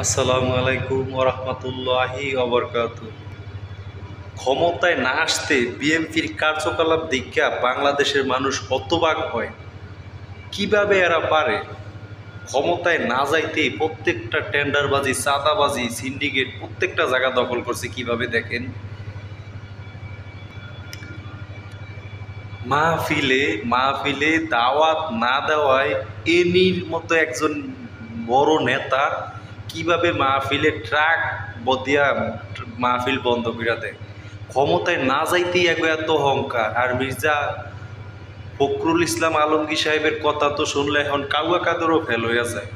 আসসালামু আলাইকুম ওরহমতুল্লাহি ওবরকাতুহ। ক্ষমতায় না আসতে বিএনপির কার্যকলাপ দেখা বাংলাদেশের মানুষ হতবাক হয়। কিভাবে এরা পারে? ক্ষমতায় না যাইতেই প্রত্যেকটা টেন্ডারবাজি, চাঁদাবাজি, সিন্ডিকেট প্রত্যেকটা জায়গা দখল করছে। কিভাবে দেখেন, মাহফিলে মাহফিলে দাওয়াত না দেওয়ায় এনির মতো একজন বড় নেতা কিভাবে মাহফিলে ট্রাক বদিয়া মাহফিল বন্ধ করে দেয়। ক্ষমতায় না যাইতেই এত অহংকার। আর মির্জা ফখরুল ইসলাম আলমগীর সাহেবের কথা তো শুনলে এখন কাউয়া কাদেরও ফেল হইয়া যায়।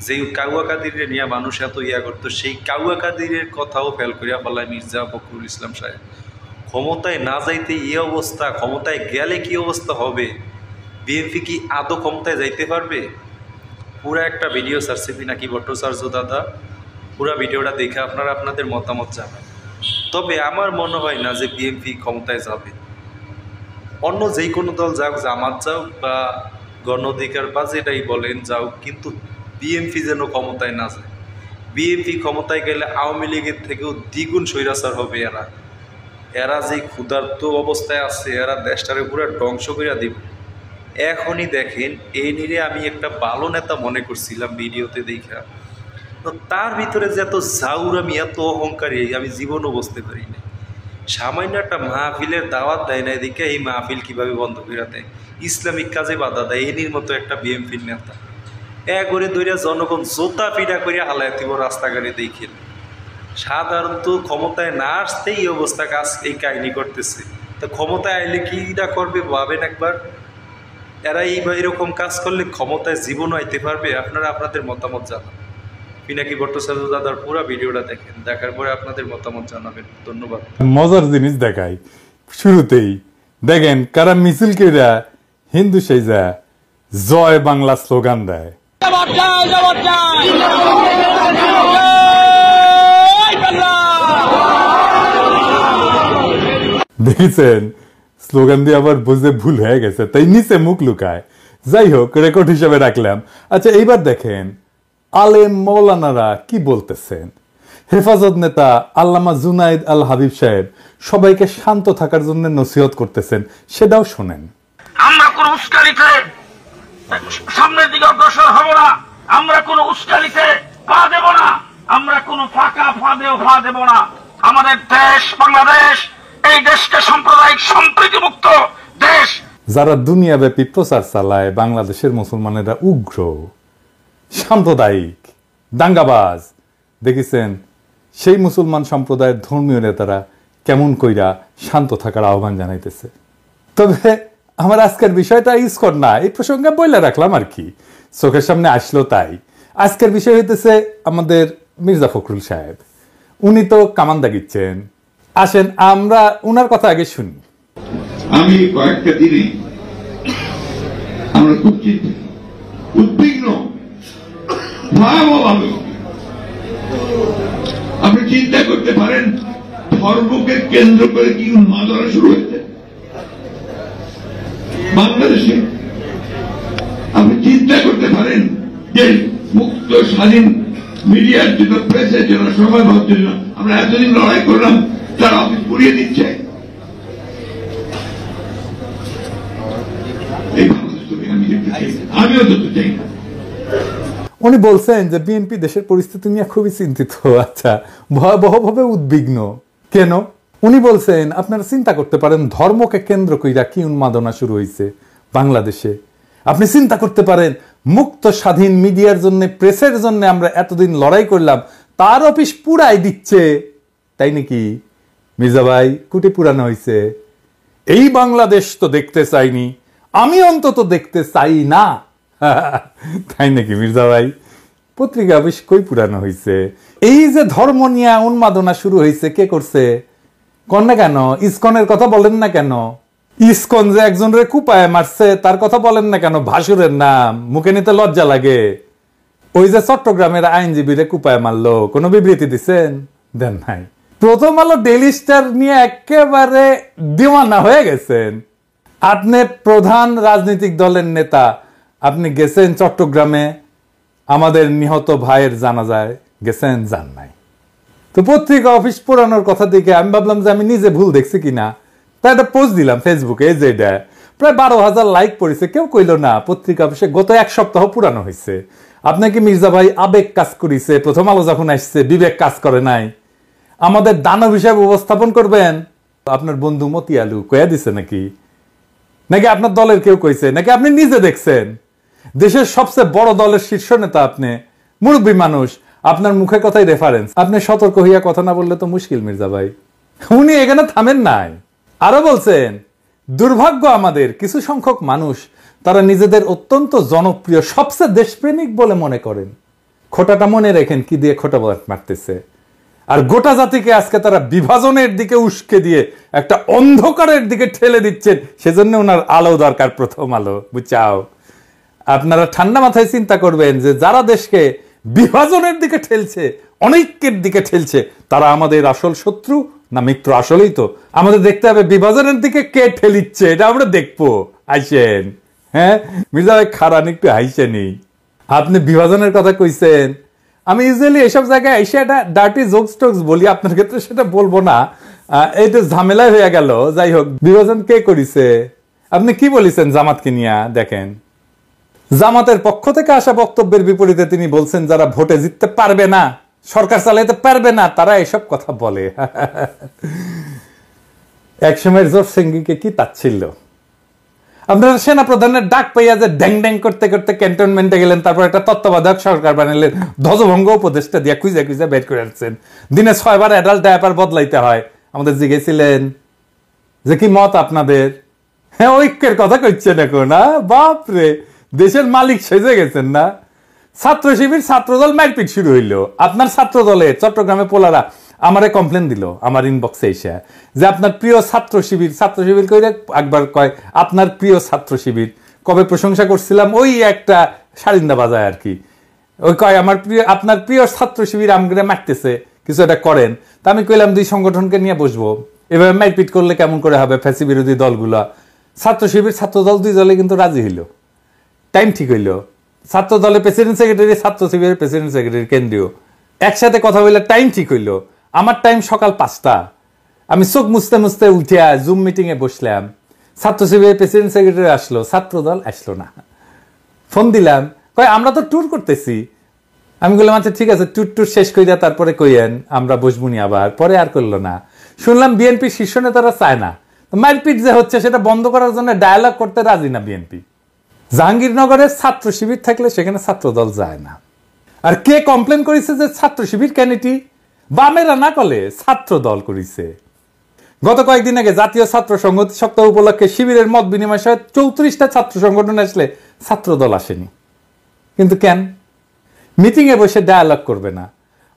যেই কাউয়া কাদিরে নিয়ে মানুষ এত করতো, সেই কাউয়া কাদিরের কথাও ফেল করিয়া ফেলায় মির্জা ফখরুল ইসলাম সাহেব। ক্ষমতায় না যাইতে এই অবস্থা, ক্ষমতায় গেলে কি অবস্থা হবে? বিএনপি কি আদৌ ক্ষমতায় যাইতে পারবে? পুরা একটা ভিডিও ছাড়ছে পিনাকি ভট্টাচার্য দাদা, পুরা ভিডিওটা দেখে আপনারা আপনাদের মতামত জানান। তবে আমার মনে হয় না যে বিএনপি ক্ষমতায় যাবে। অন্য যেই কোনো দল যাও, জামাত যাও বা গণ অধিকার বা যেটাই বলেন যাও, কিন্তু বিএনপি যেন ক্ষমতায় না যায়। বিএনপি ক্ষমতায় গেলে আওয়ামী লীগের থেকেও দ্বিগুণ স্বৈরাচার হবে। এরা যে ক্ষুধার্ত অবস্থায় আছে, এরা দেশটারে পুরো ধ্বংস করে দিব। এখনই দেখেন, এই নিয়ে আমি একটা ভালো নেতা মনে করছিলাম ভিডিওতে দেখা, তো তার ভিতরে যে এত জাউরামি, এত অহংকারী আমি জীবনও বুঝতে পারি না। সামান্য একটা মাহফিলের দাওয়াত দেয় না, এদিকে এই মাহফিল কিভাবে বন্ধ করে দেয়, ইসলামিক কাজে বাধা দেয়। এনির মতো একটা বিএনপির নেতা করে ধরে জনগণ জোতা পিটা করে হালায় দিব রাস্তাঘাটে দেখেন। সাধারণত ক্ষমতায় না আসতেই এই অবস্থা, কাজ এই কাহিনী করতেছে। তো ক্ষমতায় আইলে কিটা করবে ভাবেন একবার। এরা এরকম কাজ করলে ক্ষমতায় জীবনও আইতে পারবে? আপনারা আপনাদের মতামত জানান। পিনাকি ভট্টাচার্য দাদার পুরো ভিডিওটা দেখেন, দেখার পরে আপনাদের মতামত জানাবেন। ধন্যবাদ। মজার জিনিস দেখাই, শুরুতেই দেখেন কারা মিছিল কইরা হিন্দু সেজা জয় বাংলা স্লোগান দেয়। দেখেছেন, স্লোগান দিয়ে আবার বুঝে ভুল হয়ে গেছে, তাই নিচে মুখ লুকায়। যাই হোক, রেকর্ড হিসেবে রাখলাম। আচ্ছা, এইবার দেখেন আলেম মৌলানারা কি বলতেছেন। হেফাজত নেতা আল্লামা জুনাইদ আল হাবিব সাহেব সবাইকে শান্ত থাকার জন্য নসিহত করতেছেন, সেটাও শোনেন। আমরা কোন উস্কানিতে সামনের দিকে অগ্রসর হব না, আমরা কোন উস্কানিতে পা দেব না, আমরা কোন ফাঁকা ফাঁদেও পা দেব না। আমাদের দেশ বাংলাদেশ, এই দেশকে সাম্প্রদায়িক সম্প্রীতি মুক্ত দেশ। যারা দুনিয়াব্যাপী প্রচার চালায় বাংলাদেশের মুসলমানেরা উগ্র, সাম্প্রদায়িক, দাঙ্গাবাজ, দেখেছেন সেই মুসলমান সম্প্রদায়ের ধর্মীয় নেতারা কেমন কইরা শান্ত থাকার আহ্বান জানাইতেছে। তবে আমার আজকের বিষয়টা ইসকন না, এই প্রসঙ্গে বইলে রাখলাম আর কি, চোখের সামনে আসলো তাই। আজকের বিষয় হইতেছে আমাদের মির্জা ফখরুল সাহেব। উনি তো কামান দাগিচ্ছেন। আসেন আমরা উনার কথা আগে শুনি। আমি কয়েকটা দিনে আমরা খুব উদ্বিগ্ন, ভয়াবহভাবে। আপনি চিন্তা করতে পারেন ধর্মকে কেন্দ্র করে কি উন্মাদনা শুরু হয়েছে বাংলাদেশে। আপনি চিন্তা করতে পারেন যে মুক্ত স্বাধীন মিডিয়ার জন্য, প্রেসের জন্য, সময় পাওয়ার জন্য আমরা এতদিন লড়াই করলাম, তারা অফিস পুড়িয়ে দিচ্ছে। এই বাংলাদেশ আমি দেখতে চাই, আমিও দেখতে চাই না। উনি বলছেন যে বিএনপি দেশের পরিস্থিতি নিয়ে খুবই চিন্তিত। আচ্ছা, ভয়াবহভাবে উদ্বিগ্ন কেন? উনি বলছেন আপনারা চিন্তা করতে পারেন ধর্মকে কেন্দ্র কইরা কি উন্মাদনা শুরু হয়েছে বাংলাদেশে। আপনি চিন্তা করতে পারেন মুক্ত স্বাধীন মিডিয়ার জন্য, প্রেসের জন্য আমরা এতদিন লড়াই করলাম, তার অফিস পুরাই দিচ্ছে। তাই নাকি মির্জা ভাই? কুটি পুরানো হয়েছে। এই বাংলাদেশ তো দেখতে চাইনি, আমি অন্তত দেখতে চাই না। তাই নাকি মির্জা ভাই? পত্রিকা অফিস কই পুরানো হয়েছে? এই যে ধর্ম নিয়ে উন্মাদনা শুরু হয়েছে, কে করছে কন না কেন? ইসকনের কথা বলেন না কেন? ইসকন যে একজনের কুপায় মারছে তার কথা বলেন না কেন? ভাসুরের নাম মুখে নিতে লজ্জা লাগে। ওই যে চট্টগ্রামের আইনজীবীরে কুপায় মারলো, কোনো বিবৃতি দিচ্ছেন? দেন নাই। প্রথম আলো ডেইলি স্টার নিয়ে একেবারে দিওয়ানা হয়ে গেছেন। আপনি প্রধান রাজনৈতিক দলের নেতা, আপনি গেছেন চট্টগ্রামে আমাদের নিহত ভাইয়ের জানাজায়, গেছেন? যান নাই। তো পত্রিকা অফিস পোড়ানোর কথা দেখে আমি ভাবলাম যে আমি নিজে ভুল দেখছি কিনা, তাই একটা পোস্ট দিলাম ফেসবুকে, এই যে এটা প্রায় 12,000 লাইক পড়েছে। কেউ কইল না পত্রিকা অফিসে গত 1 সপ্তাহ পুরানো হয়েছে। আপনাকে মির্জা ভাই আবেগ কাজ করেছে, প্রথম আলো যখন আসছে বিবেক কাজ করে নাই। আমাদের দানব হিসাবে উপস্থাপন করবেন। আপনার বন্ধু মতি আলু কয়া দিছে নাকি, নাকি আপনার দলের কেউ কইছে, নাকি আপনি নিজে দেখছেন? দেশের সবচেয়ে বড় দলের শীর্ষ নেতা আপনি, মুরব্বী মানুষ, আপনার মুখে কথাই রেফারেন্স। আপনি সতর্ক হইয়া কথা না বললে তো মুশকিল মির্জা ভাই। উনি এখানে থামেন নাই, আরো বলছেন দুর্ভাগ্য আমাদের কিছু সংখ্যক মানুষ তারা নিজেদের অত্যন্ত জনপ্রিয় সবচেয়ে দেশপ্রেমিক বলে মনে করেন। খোটাটা মনে রেখেন কি দিয়ে খোটা মারতেছে। আর গোটা জাতিকে আজকে তারা বিভাজনের দিকে উস্কে দিয়ে একটা অন্ধকারের দিকে ঠেলে দিচ্ছেন। সেজন্য ওনার আলো দরকার, প্রথম আলো, বুঝাও। আপনারা ঠান্ডা মাথায় চিন্তা করবেন যে যারা দেশকে বিভাজনের দিকে ঠেলছে, অনৈক্যের দিকে ঠেলছে, তারা আমাদের আসল শত্রু না মিত্র? আসলেই তো আমাদের দেখতে হবে বিভাজনের দিকে কে ঠেলিচ্ছে, এটা আমরা দেখবো। আইসেন, হ্যাঁ মির্জা ভাই খারান একটু হাইসেনি। আপনি বিভাজনের কথা কইছেন, আমি ইউজুয়ালি এইসব জায়গায় এসে একটা ডার্টি জোকস টোকস বলি, আপনার ক্ষেত্রে সেটা বলবো না, এইটা ঝামেলায় হয়ে গেল। যাই হোক, বিভাজন কে করিছে? আপনি কি বলেছেন জামাতকে নিয়ে? দেখেন, জামাতের পক্ষ থেকে আসা বক্তব্যের বিপরীতে তিনি বলছেন যারা ভোটে জিততে পারবে না, সরকার চালাইতে পারবে না, তারা এসব কথা বলে। একসময়ের জোর সিংকে কি তাচ্ছিল্য! আপনারা সেনা প্রধানের ডাক পাইয়া যে ড্যাং ড্যাং করতে করতে ক্যান্টনমেন্টে গেলেন, তারপর একটা তত্ত্বাবধায়ক সরকার বানালেন, ধ্বজভঙ্গ উপদেষ্টা দিয়া খুঁজে খুঁজে বের করে আসছেন। দিনে 6 বার অ্যাডাল্ট ডায়াপার বদলাইতে হয়। আমাদের জিজ্ঞেসিলেন যে কি মত আপনাদের? হ্যাঁ, ঐক্যের কথা কইছেন এখন। বাপরে, দেশের মালিক সেজে গেছেন না? ছাত্র শিবির ছাত্রদল মারপিট শুরু হইল। আপনার ছাত্র দলে চট্টগ্রামে পোলারা আমারে কমপ্লেন দিল আমার ইনবক্সে এসে যে আপনার প্রিয় ছাত্র শিবির কইরে একবার কয় আপনার প্রিয় ছাত্র শিবির। কবে প্রশংসা করছিলাম ওই একটা সারিন্দা বাজায় আর কি, ওই কয় আমার প্রিয়, আপনার প্রিয় ছাত্র শিবির আমগরে মারতেছে, কিছু একটা করেন। তা আমি কইলাম 2 সংগঠনকে নিয়ে বসবো, এভাবে মারপিট করলে কেমন করে হবে? ফ্যাসি বিরোধী দলগুলা, ছাত্র শিবির ছাত্র দল 2 দলে কিন্তু রাজি হইল, টাইম ঠিক হইল। ছাত্র দলের প্রেসিডেন্ট সেক্রেটারি, ছাত্র শিবিরের প্রেসিডেন্ট সেক্রেটারি কেন্দ্রীয় একসাথে কথা বললে টাইম ঠিক হইল। আমার টাইম সকাল 5টা, আমি চোখ মুছতে মুছতে উঠিয়া জুম মিটিং এ বসলাম। ছাত্র শিবিরের প্রেসিডেন্ট সেক্রেটারি আসলো, ছাত্র দল আসলো না। ফোন দিলাম, কয় আমরা তো ট্যুর করতেছি। আমি বললাম আচ্ছা ঠিক আছে, ট্যুর শেষ কইরা তারপরে কইয়েন, আমরা বসবুনি আবার। পরে আর করলো না। শুনলাম বিএনপি শীর্ষ নেতারা চায় না, মারপিট যে হচ্ছে সেটা বন্ধ করার জন্য ডায়ালগ করতে রাজি না বিএনপি। জাহাঙ্গীরনগরের ছাত্র শিবির থাকলে সেখানে ছাত্র দল যায় না। আর কে কমপ্লেন করেছে যে ছাত্র শিবির ক্যানিটি? বামেরা না করলে ছাত্র দল করেছে। গত কয়েকদিন আগে জাতীয় ছাত্র সংহতি সপ্তাহ উপলক্ষে শিবিরের মত বিনিময় সহ 34টা ছাত্র সংগঠন আসলে ছাত্র দল আসেনি। কিন্তু কেন? মিটিং এ বসে ডায়ালগ করবে না,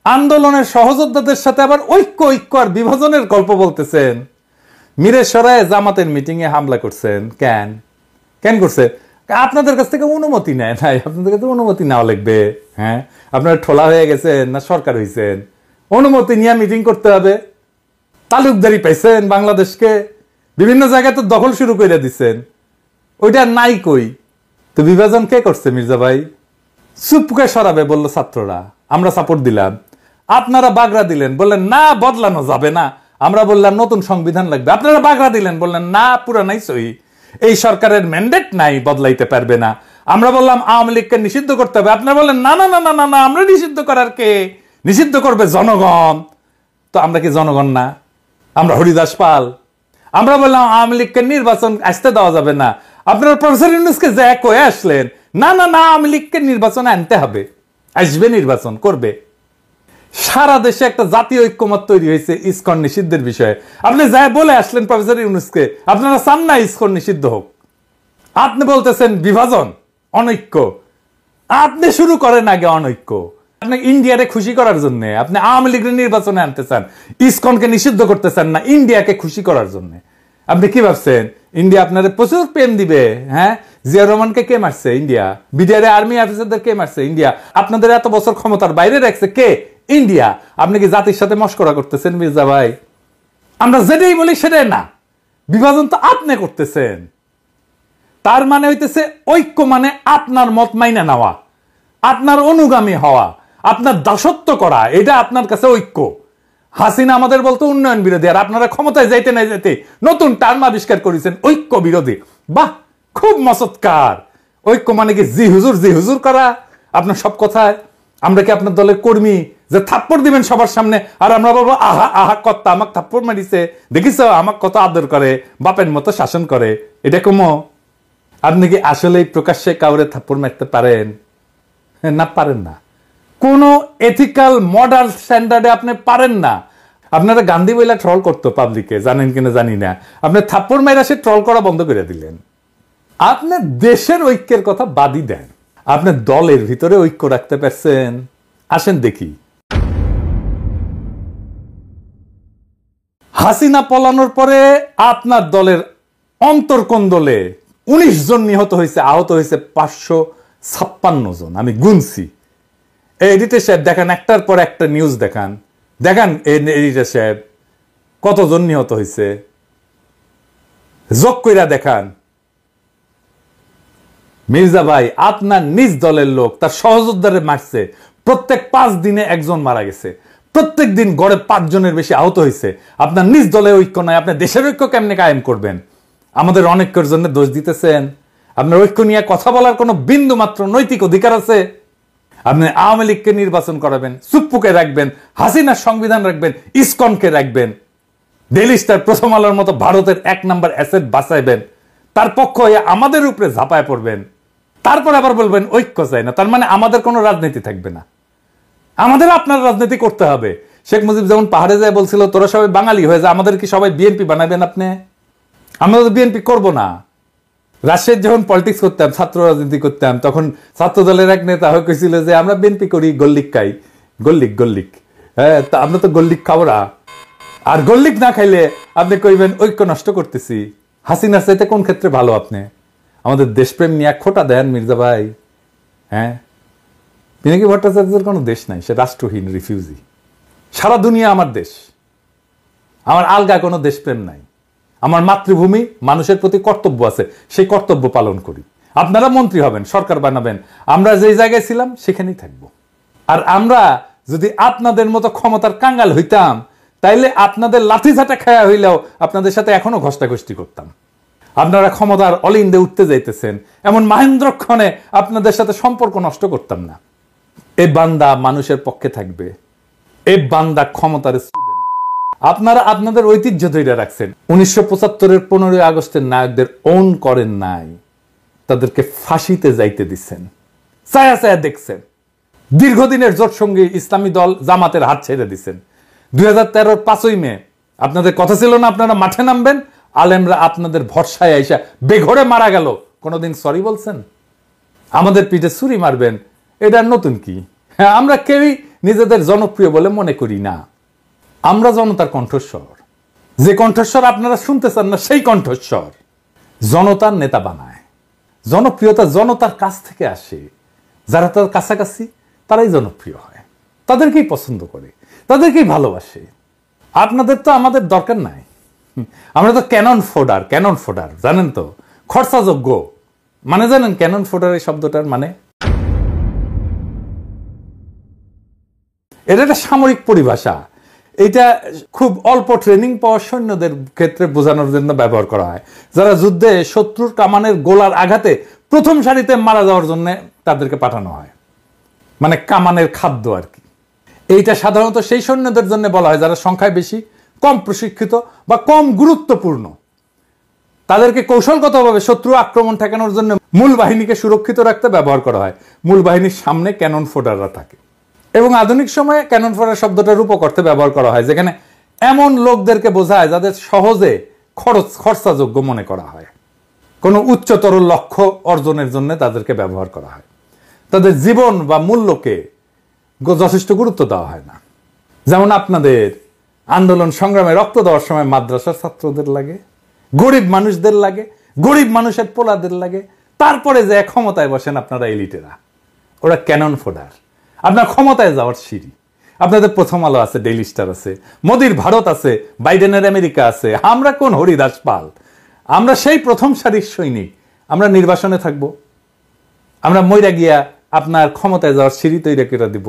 আন্দোলনের সহযোদ্ধাদের সাথে আবার ঐক্য আর বিভাজনের গল্প বলতেছেন। মিরেশ্বরায় জামাতের মিটিং এ হামলা করছেন। কেন করছে? আপনাদের কাছ থেকে অনুমতি নেয় নাই। আপনাদের কাছে অনুমতি নেওয়া লাগবে? হ্যাঁ, আপনারা ঠোলা হয়ে গেছেন না সরকার হয়েছেন? অনুমতি নিয়ে মিটিং করতে হবে। তালুকদারি পাইছেন বাংলাদেশকে, বিভিন্ন জায়গায় তো দখল শুরু করে দিচ্ছেন, ওইটা নাই কই। তো বিভাজন কে করছে মির্জা ভাই? চুপকে সরাবে বললো ছাত্ররা, আমরা সাপোর্ট দিলাম। আপনারা বাগড়া দিলেন, বললেন না বদলানো যাবে না। আমরা বললাম নতুন সংবিধান লাগবে। আপনারা বাগড়া দিলেন, বললেন না পুরানাই সহি, এই সরকারের ম্যান্ডেট নাই, বদলাইতে পারবে না। আমরা বললাম আওয়ামী লীগকে নিষিদ্ধ করতে হবে। আপনারা বললেন না না না না না না, আমরা নিষিদ্ধ করার কে? নিষিদ্ধ করবে জনগণ। তো আমরা কি জনগণ না? আমরা হরিদাস পাল? আমরা বললাম আওয়ামী লীগকে নির্বাচন আসতে দেওয়া যাবে না। আপনারা প্রফেসর ইউনূসকে যা কয়ে আসলেন, না না না আওয়ামী লীগকে নির্বাচনে আনতে হবে, আসবে, নির্বাচন করবে। সারা দেশে একটা জাতীয় ঐক্যমত তৈরি হয়েছে ইসকন নিষিদ্ধের বিষয়ে। আপনি যা বলে আসলেন প্রফেসর ইউনূসকে, আপনারা চান না ইসকন নিষিদ্ধ হোক। আপনি বলতেছেন বিভাজন, অনৈক্য। আপনি শুরু করেন আগে অনৈক্য। আপনি ইন্ডিয়ারে খুশি করার জন্য আপনি আওয়ামী লীগের নির্বাচনে আনতে চান, ইসকনকে নিষিদ্ধ করতে চান না ইন্ডিয়াকে খুশি করার জন্য। আপনি কি ভাবছেন ইন্ডিয়া আপনাদের প্রচুর প্রেম দিবে? হ্যাঁ, জিয়া রহমানকে কে মারছে? ইন্ডিয়া। বিডিআর আর্মি অফিসারদের কে মারছে? ইন্ডিয়া। আপনাদের এত বছর ক্ষমতার বাইরে রাখছে কে? ইন্ডিয়া। আপনি কি জাতির সাথে মস্করা করতেছেন মির্জা ভাই? আমরা যেটাই বলি সেটাই না, বিভাজন তো আপনি করতেছেন। তার মানে হইতেছে ঐক্য মানে আপনার মত মাইনা নেওয়া, আপনার অনুগামী হওয়া, আপনার দাসত্ব করা, এটা আপনার কাছে ঐক্য। হাসিনা আমাদের বলতো উন্নয়ন বিরোধী, আর আপনারা ক্ষমতায় যাইতে না যেতে নতুন টার্ম আবিষ্কার করেছেন ঐক্য বিরোধী। বাহ, খুব মসৎকার। ঐক্য মানে কি জি হুজুর করা আপনার সব কথায়? আমরা কি আপনার দলের কর্মী যে থাপ্পড় দিবেন সবার সামনে আর আমরা বলবো আহা আহা কর্তা আমাকে থাপ্পড় মারিছে, দেখিস আমাকে কত আদর করে, বাপের মতো শাসন করে? এটা কমো? আপনি কি আসলেই প্রকাশ্যে কাউরে থাপ্পড় মারতে পারেন? না, পারেন না। কোন এথিক্যাল মডার্ন স্ট্যান্ডার্ডে আপনি পারেন না। আপনারা গান্ধী বইলা ট্রল করতো পাবলিকে, জানেন কিনা জানি না। আপনি থাপ্পড় মাইরা সে ট্রল করা বন্ধ করে দিলেন। আপনি দেশের ঐক্যের কথা বাদই দেন, আপনি দলের ভিতরে ঐক্য রাখতে পারছেন? আসেন দেখি। হাসিনা পলানোর পরে আপনার দলের অন্তর্কোন্দলে 19 জন নিহত হয়েছে, আহত হয়েছে 556 জন। আমি গুনছি। এডিটর সাহেব দেখান, একটার পর একটা নিউজ দেখান, দেখান এডিটর সাহেব কতজন নিহত হয়েছে, যোগ কইরা দেখান। মির্জা ভাই, আপনার নিজ দলের লোক তার সহযোদ্ধারে মারছে, প্রত্যেক 5 দিনে একজন মারা গেছে, প্রত্যেক দিন গড়ে 5 জনের বেশি আহত হয়েছে। আপনার নিজ দলে ঐক্য নাই, আপনি দেশের ঐক্য কেমনে কায়েম করবেন? আমাদের অনেকের জন্য দোষ দিতেছেন। আপনার ঐক্য নিয়ে কথা বলার কোনো বিন্দু মাত্র নৈতিক অধিকার আছে? আপনি আওয়ামী লীগকে নির্বাচন করাবেন, সুপ্পুকে রাখবেন, হাসিনার সংবিধান রাখবেন, ইসকনকে রাখবেন, ডেইলি স্টার, প্রথম আলোর মতো ভারতের 1 নাম্বার অ্যাসেট বাঁচাইবেন, তার পক্ষ হয়ে আমাদের উপরে ঝাঁপায় পড়বেন, তারপর আবার বলবেন ঐক্য চাই না। তার মানে আমাদের কোনো রাজনীতি থাকবে না, আমাদের আপনার রাজনীতি করতে হবে। শেখ মুজিব যেমন পাহাড়ে যায় বলছিল তোরা সবাই বাঙালি হয়ে যা, আমাদের কি সবাই বিএনপি বানাবেন আপনি? আমরা তো বিএনপি করবো না। রাজশাহীর যখন পলিটিক্স করতাম, ছাত্র রাজনীতি করতাম, তখন ছাত্র দলের এক নেতা হয়ে কইছিল যে আমরা বিএনপি করি, গল্লিক খাই, গল্লিক। হ্যাঁ, তা আমরা তো গল্লিক খাবো না। আর গল্লিক না খাইলে আপনি কইবেন ঐক্য নষ্ট করতেছি। হাসিনার চাইতে কোন ক্ষেত্রে ভালো আপনি? আমাদের দেশপ্রেম নিয়ে খোটা দেন মির্জা ভাই। হ্যাঁ, পিনাকি ভট্টাচার্যের কোনো দেশ নাই, সে রাষ্ট্রহীন রিফিউজি। সারা দুনিয়া আমার দেশ, আমার আলগা কোনো দেশপ্রেম নাই। আমার মাতৃভূমি, মানুষের প্রতি কর্তব্য আছে, সেই কর্তব্য পালন করি। আপনারা মন্ত্রী হবেন, সরকার বানাবেন, আমরা যেই জায়গায় ছিলাম সেখানেই থাকবো। আর আমরা যদি আপনাদের মতো ক্ষমতার কাঙ্গাল হইতাম, তাইলে আপনাদের লাঠিঝাঁটা খায়া হইলেও আপনাদের সাথে এখনো ঘষ্টাঘষ্টি করতাম। আপনারা ক্ষমতার অলিন্দে উঠতে যাইতেছেন, এমন মাহেন্দ্রক্ষণে আপনাদের সাথে সম্পর্ক নষ্ট করতাম না। এই বান্দা মানুষের পক্ষে থাকবে, এই বান্দা ক্ষমতার। আপনারা আপনাদের ঐতিহ্য ধরে রাখছেন। 1975-এর 15ই আগস্টের নায়কদের ওন করেন নাই, তাদেরকে ফাঁসিতে যাইতে দিচ্ছেন, ছায়া ছায়া দেখছেন। দীর্ঘদিনের জোট সঙ্গী ইসলামী দল জামাতের হাত ছেড়ে দিচ্ছেন। 2013-র 5ই মে আপনাদের কথা ছিল না আপনারা মাঠে নামবেন, আলেমরা আপনাদের ভরসায় আইসা বেঘরে মারা গেল। কোনোদিন সরি বলছেন? আমাদের পিঠে ছুরি মারবেন, এটা নতুন কি? হ্যাঁ, আমরা কেউই নিজেদের জনপ্রিয় বলে মনে করি না। আমরা জনতার কণ্ঠস্বর, যে কণ্ঠস্বর আপনারা শুনতে চান না সেই কণ্ঠস্বর। জনতার নেতা বানায়, জনপ্রিয়তা জনতার কাছ থেকে আসে। যারা তার কাছাকাছি তারাই জনপ্রিয় হয়, তাদেরকেই পছন্দ করে, তাদেরকেই ভালোবাসে। আপনাদের তো আমাদের দরকার নাই। আমরা তো ক্যানন ফোডার, জানেন তো? খরচাযোগ্য মানে জানেন ক্যানন ফোডার এই শব্দটার মানে? এটা একটা সামরিক পরিভাষা। এটা খুব অল্প ট্রেনিং পাওয়া সৈন্যদের ক্ষেত্রে বোঝানোর জন্য ব্যবহার করা হয়, যারা যুদ্ধে শত্রুর কামানের গোলার আঘাতে প্রথম সারিতে মারা যাওয়ার জন্য তাদেরকে পাঠানো হয়, মানে কামানের খাদ্য আর কি। এইটা সাধারণত সেই সৈন্যদের জন্য বলা হয় যারা সংখ্যায় বেশি, কম প্রশিক্ষিত বা কম গুরুত্বপূর্ণ। তাদেরকে কৌশলগতভাবে শত্রু আক্রমণ ঠেকানোর জন্য মূল বাহিনীকে সুরক্ষিত রাখতে ব্যবহার করা হয়। মূল বাহিনীর সামনে ক্যানন ফোডাররা থাকে, এবং আধুনিক সময়ে ক্যানন ফোডার শব্দটা রূপক অর্থে ব্যবহার করা হয়, যেখানে এমন লোকদেরকে বোঝায় যাদের সহজে খরচাযোগ্য মনে করা হয়। কোনো উচ্চতর লক্ষ্য অর্জনের জন্য তাদেরকে ব্যবহার করা হয়। তাদের জীবন বা মূল্যকে যথেষ্ট গুরুত্ব দেওয়া হয় না। যেমন আপনাদের আন্দোলন সংগ্রামে রক্ত দেওয়ার সময় মাদ্রাসার ছাত্রদের লাগে, গরিব মানুষদের লাগে, গরিব মানুষের পোলাদের লাগে। তারপরে যে ক্ষমতায় বসেন আপনারা এলিটেরা, ওরা ক্যানন ফোডার, আপনার ক্ষমতায় যাওয়ার সিঁড়ি। আপনাদের প্রথম আলো আছে, ডেইলি স্টার আছে, মোদির ভারত আছে, বাইডেনের আমেরিকা আছে। আমরা কোন হরিদাস পাল? আমরা সেই প্রথম সারির সৈনিক। আমরা নির্বাসনে থাকবো, আমরা মইরা গিয়া আপনার ক্ষমতায় যাওয়ার সিঁড়ি তৈরি করে দিব।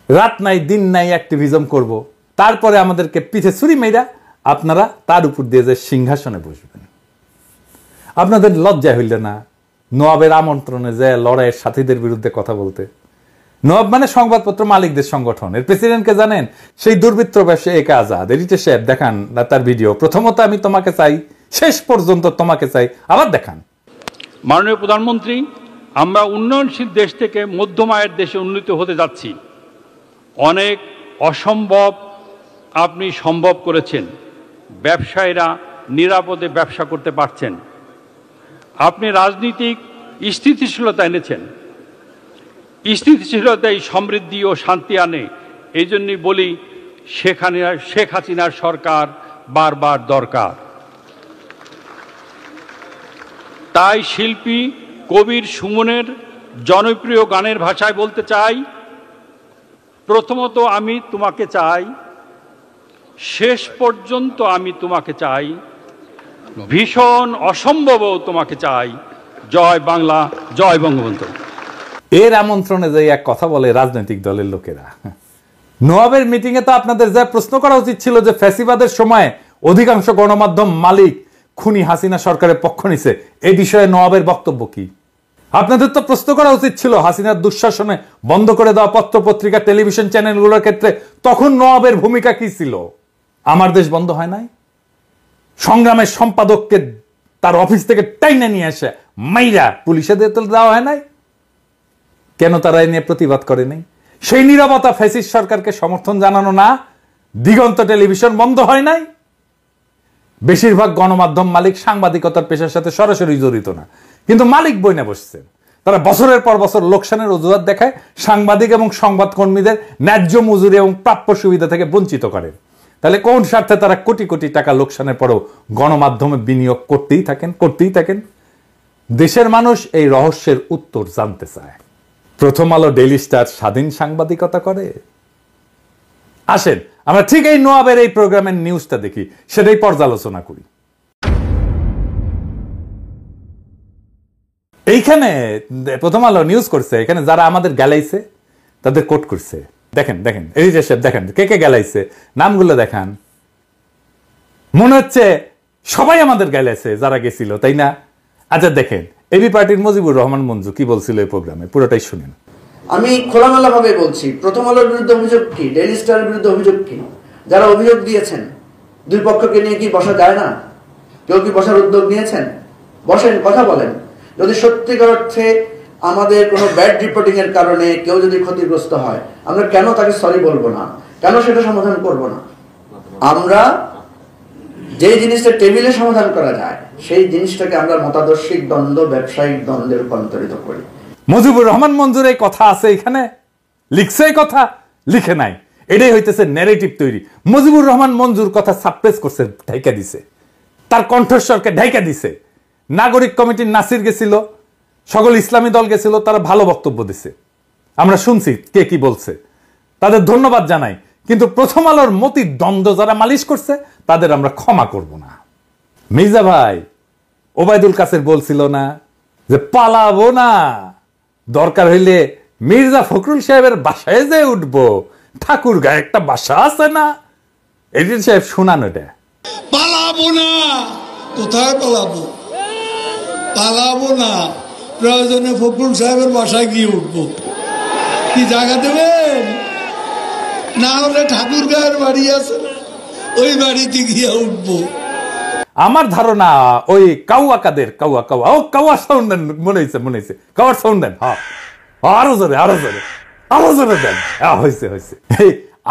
রাত নাই দিন নাই অ্যাক্টিভিজম করব, তারপরে আমাদেরকে পিঠে ছুরি মেয়েরা আপনারা তার উপর দিয়ে যে সিংহাসনে বসবেন। আপনাদের লজ্জা হইল না নওয়াবের আমন্ত্রণে যে লড়াইয়ের সাথীদের বিরুদ্ধে কথা বলতে? নওয়াব মানে সংবাদপত্র মালিকদের সংগঠন, এর প্রেসিডেন্টকে জানেন? সেই দুর্বৃত্ত ব্যবসায়ী একে আজাদ। এডিটর সাহেব দেখান তার ভিডিও। প্রথমত আমি তোমাকে চাই, শেষ পর্যন্ত তোমাকে চাই, আবার দেখান। মাননীয় প্রধানমন্ত্রী, আমরা উন্নয়নশীল দেশ থেকে মধ্যম আয়ের দেশে উন্নীত হতে যাচ্ছি। অনেক অসম্ভব আপনি সম্ভব করেছেন। ব্যবসায়ীরা নিরাপদে ব্যবসা করতে পারছেন। আপনি রাজনীতিক স্থিতিশীলতা এনেছেন। স্থিতিশীলতাই সমৃদ্ধি ও শান্তি আনে। এই জন্যই বলি শেখ হাসিনার সরকার বারবার দরকার। তাই শিল্পী কবির সুমনের জনপ্রিয় গানের ভাষায় বলতে চাই, প্রথমত আমি তোমাকে চাই, শেষ পর্যন্ত আমি তোমাকে চাই, ভীষণ অসম্ভবও তোমাকে চাই। জয় বাংলা, জয় বঙ্গবন্ধু। এর আমন্ত্রণে যে এক কথা বলে রাজনৈতিক দলের লোকেরা। নওয়াবের মিটিং এ তো আপনাদের যা প্রশ্ন করা উচিত ছিল যে ফ্যাসিবাদের সময় অধিকাংশ গণমাধ্যম মালিক খুনি হাসিনা সরকারের পক্ষ নিছে, এই বিষয়ে নওয়াবের বক্তব্য কি? আপনাদের তো প্রশ্ন করা উচিত ছিল হাসিনার দুঃশাসনে বন্ধ করে দেওয়া পত্র পত্রিকা টেলিভিশন চ্যানেলগুলোর ক্ষেত্রে তখন নওয়াবের ভূমিকা কি ছিল? আমার দেশ বন্ধ হয় নাই? সংগ্রামের সম্পাদককে তার অফিস থেকে টাইনা নিয়ে আসে মাইরা পুলিশে দেওয়া হয় নাই? কেন তারা এ নিয়ে প্রতিবাদ করে নাই? সেই নীরবতা ফ্যাসিস্ট সরকারকে সমর্থন জানানো না? দিগন্ত টেলিভিশন বন্ধ হয় নাই? বেশিরভাগ গণমাধ্যম মালিক সাংবাদিকতার পেশার সাথে সরাসরি জড়িত না, কিন্তু মালিক বইনা বসছেন। তারা বছরের পর বছর লোকসানের অজুহাত দেখায় সাংবাদিক এবং সংবাদকর্মীদের ন্যায্য মজুরি এবং প্রাপ্য সুবিধা থেকে বঞ্চিত করেন। তাহলে কোন স্বার্থে তারা কোটি কোটি টাকা লোকসানের পরেও গণমাধ্যমে বিনিয়োগ করতেই থাকেন? দেশের মানুষ এই রহস্যের উত্তর জানতে চায়। প্রথম আলো, ডেইলি স্টার স্বাধীন সাংবাদিকতা করে? আসেন আমরা ঠিক এই নওয়াবের এই প্রোগ্রামের নিউজটা দেখি, সেটাই পর্যালোচনা করি। এইখানে প্রথম আলো নিউজ করছে, এখানে যারা আমাদের গালাইছে তাদের কোট করছে। দেখেন দেখেন এডিটর সাহেব, দেখেন কে কে গালাইছে, নামগুলো দেখান। মনে হচ্ছে সবাই আমাদের গালাইছে যারা গেছিল, তাই না? আচ্ছা দেখেন এবি পার্টির মুজিবুর রহমান মঞ্জু কি বলছিল এই প্রোগ্রামে, পুরোটাই শুনেন। আমি খোলামেলা ভাবে বলছি, প্রথম আলোর বিরুদ্ধে অভিযোগ কি, ডেইলি স্টারের বিরুদ্ধে অভিযোগ কি? যারা অভিযোগ দিয়েছেন দুই পক্ষকে নিয়ে কি বসা যায় না? কেউ কি বসার উদ্যোগ নিয়েছেন? বসেন, কথা বলেন। যদি সত্যিকার অর্থে আমাদের কোনো ব্যাড রিপোর্টিং এর কারণে কেউ যদি ক্ষতিগ্রস্ত হয়, আমরা কেন তাকে সরি বলবো না? কেন সেটা সমাধান করব না? আমরা যে জিনিসটা টেবিলে সমাধান করা যায় সেই জিনিসটাকে আমরা মতাদর্শিক দ্বন্দ্ব, ব্যবসায়িক দ্বন্দ্বে রূপান্তরিত করি। মুজিবুর রহমান মঞ্জুর এই কথা আছে এখানে, লিখছে এই কথা, লিখে নাই। এটাই হইতেছে ন্যারেটিভ তৈরি। মুজিবুর রহমান মঞ্জুর কথা সাপ্রেস করছে, ঢাইকা দিছে, তার কণ্ঠস্বরকে ঢাইকা দিছে। নাগরিক কমিটির নাসির গেছিল, সকল ইসলামী দল গেছিল, তারা ভালো বক্তব্য দিছে, আমরা শুনছি কে কি বলছে, তাদের ধন্যবাদ জানাই। কিন্তু প্রথম আলোর মতির দ্বন্দ্ব যারা মালিশ করছে তাদের আমরা ক্ষমা করব না। মির্জা ভাই ওবায়দুল কাসের বলছিল না যে পালাবো না, দরকার হইলে মির্জা ফখরুল সাহেবের বাসায় যে উঠবো, ঠাকুর গায়ে একটা বাসা আছে না? এডিটর সাহেব শোনান এটা। পালাবো না, কোথায় পালাবো? পালাবো না, প্রয়োজনে ফখরুল সাহেবের বাসায় গিয়ে উঠবো। কি জায়গা দেবেন? না হলে ঠাকুর গায়ের বাড়ি আছে, ওই বাড়িতে গিয়ে উঠবো। আমার ধারণা ওই কাউয়া কাদের কাউয়া কাউয়া ও কাউয়া সাউন্ড দেন, মনে হয়েছে কাউয়ার সাউন্ড দেন। হ্যাঁ আরো জোরে দেন। হয়েছে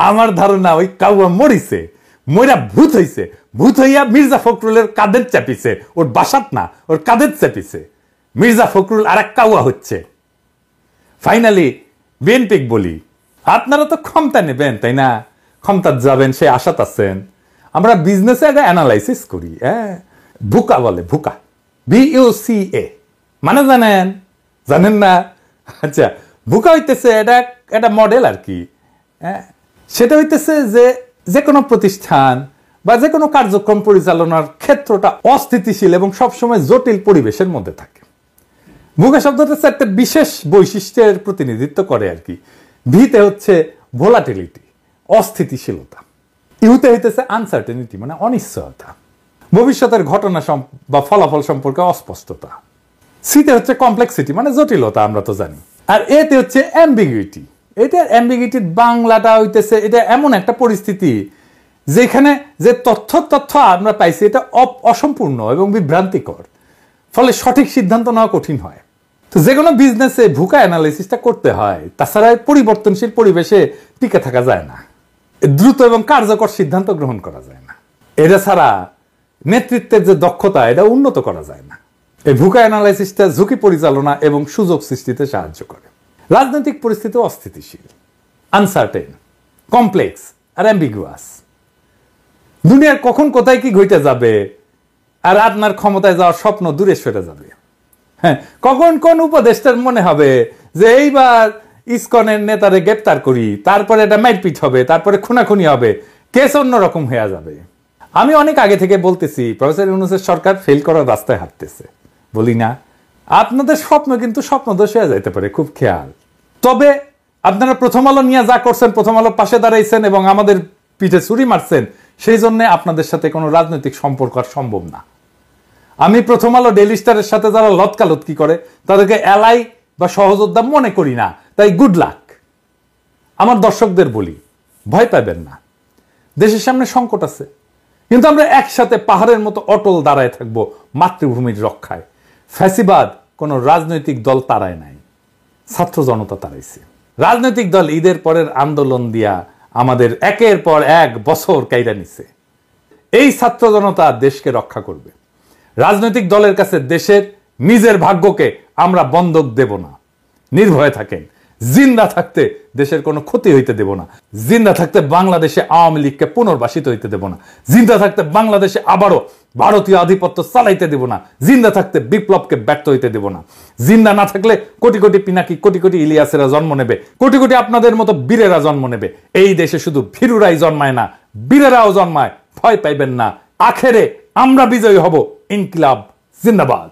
আমার ধারণা ওই কাউয়া মরিছে, মইরা ভূত হইছে, ভূত হইয়া মির্জা ফখরুলের কাঁধের চাপিছে, ওর বাসাত না ওর কাঁধের চাপিছে। মির্জা ফখরুল আর এক কাউয়া হচ্ছে। ফাইনালি বিএনপি বলি, আপনারা তো ক্ষমতা নেবেন তাই না? ক্ষমতা যাবেন সে আশাত আছেন। আমরা বিজনেসে একটা অ্যানালাইসিস করি। ভুকা বলে, ভুকা, BUCA মানে জানেন না? আচ্ছা, ভুকা হইতেছে এটা মডেল আর কি। সেটা হইতেছে যে কোনো প্রতিষ্ঠান বা যে কোনো কার্যক্রম পরিচালনার ক্ষেত্রটা অস্থিতিশীল এবং সবসময় জটিল পরিবেশের মধ্যে থাকে। ভুকা শব্দটা একটা বিশেষ বৈশিষ্ট্যের প্রতিনিধিত্ব করে আর কি। ভিতে হচ্ছে ভোলাটিলিটি, অস্থিতিশীলতা। ইউতে হইতেছে আনসার্টেনিটি, মানে অনিশ্চয়তা, ভবিষ্যতের ঘটনা বা ফলাফল সম্পর্কে অস্পষ্টতা। সিতে হচ্ছে কমপ্লেক্সিটি, মানে জটিলতা, আমরা তো জানি। আর এতে হচ্ছে অ্যাম্বিগুইটি। এটা অ্যাম্বিগুইটির বাংলাটা হইতেছে এটা এমন একটা পরিস্থিতি যেখানে যে তথ্য আমরা পাইছি এটা অসম্পূর্ণ এবং বিভ্রান্তিকর, ফলে সঠিক সিদ্ধান্ত নেওয়া কঠিন হয়। তো যে কোনো বিজনেসে ভুকা অ্যানালাইসিসটা করতে হয়, তাছাড়া পরিবর্তনশীল পরিবেশে টিকে থাকা যায় না, দ্রুত এবং কার্যকর সিদ্ধান্ত গ্রহণ করা যায় না। এটা ছাড়া নেতৃত্বের যে দক্ষতা এটা উন্নত করা যায় না। এই ভুকা অ্যানালাইসিসটা ঝুঁকি পরিচালনা এবং সুযোগ সৃষ্টিতে সাহায্য করে। রাজনৈতিক পরিস্থিতি অস্থিতিশীল, আনসার্টেন, কমপ্লেক্স আর অ্যাম্বিগুয়াস। দুনিয়ার কখন কোথায় কি ঘটে যাবে আর আপনার ক্ষমতায় যাওয়ার স্বপ্ন দূরে সরে যাবে। হ্যাঁ, কখন কোন উপদেষ্টার মনে হবে যে এইবার ইসকনের নেতারে গ্রেপ্তার করি, তারপরে এটা মারপিট হবে, তারপরে খুনাখুনি হবে, কেস অন্যরকম হয়ে যাবে। আমি অনেক আগে থেকে বলতেছি প্রফেসর ইউনূসের সরকার ফেল করার রাস্তায় হাঁটতেছে, বলি না? আপনাদের স্বপ্ন কিন্তু স্বপ্নদোষ হয়ে যাইতে পারে, খুব খেয়াল। তবে আপনারা প্রথম আলো নিয়ে যা করছেন, প্রথম আলো পাশে দাঁড়াইছেন এবং আমাদের পিঠে ছুরি মারছেন, সেই জন্য আপনাদের সাথে কোনো রাজনৈতিক সম্পর্ক আর সম্ভব না। আমি প্রথম আলো ডেইলি স্টারের সাথে যারা লতকালতকি করে তাদেরকে এলাই বা সহযোদ্ধা মনে করি না, তাই গুড লাক। আমার দর্শকদের বলি, ভয় পাবেন না, দেশের সামনে সংকট আছে, কিন্তু আমরা একসাথে পাহাড়ের মতো অটল দাঁড়ায় থাকবো মাতৃভূমির রক্ষায়। ফ্যাসিবাদ কোনো রাজনৈতিক দল তাড়ায় নাই, ছাত্র জনতা তাড়াইছে। রাজনৈতিক দল ঈদের পরের আন্দোলন দিয়া আমাদের একের পর এক বছর কাইরা নিছে। এই ছাত্র জনতা দেশকে রক্ষা করবে। রাজনৈতিক দলের কাছে দেশের নিজের ভাগ্যকে আমরা বন্ধক দেব না। নির্ভয়ে থাকেন, জিন্দা থাকতে দেশের কোনো ক্ষতি হইতে দেব না। জিন্দা থাকতে বাংলাদেশে আওয়ামী লীগকে পুনর্বাসিত হইতে দেব না। জিন্দা থাকতে বাংলাদেশে আবারও ভারতীয় আধিপত্য চালাইতে দেব না। জিন্দা থাকতে বিপ্লবকে ব্যর্থ হইতে দেব না। জিন্দা না থাকলে কোটি কোটি পিনাকি, কোটি কোটি ইলিয়াসেরা জন্ম নেবে, কোটি কোটি আপনাদের মতো বীরেরা জন্ম নেবে। এই দেশে শুধু ভীরুরাই জন্মায় না, বীরেরাও জন্মায়। ভয় পাইবেন না, আখেরে আমরা বিজয়ী হব। ইনকিলাব জিন্দাবাদ।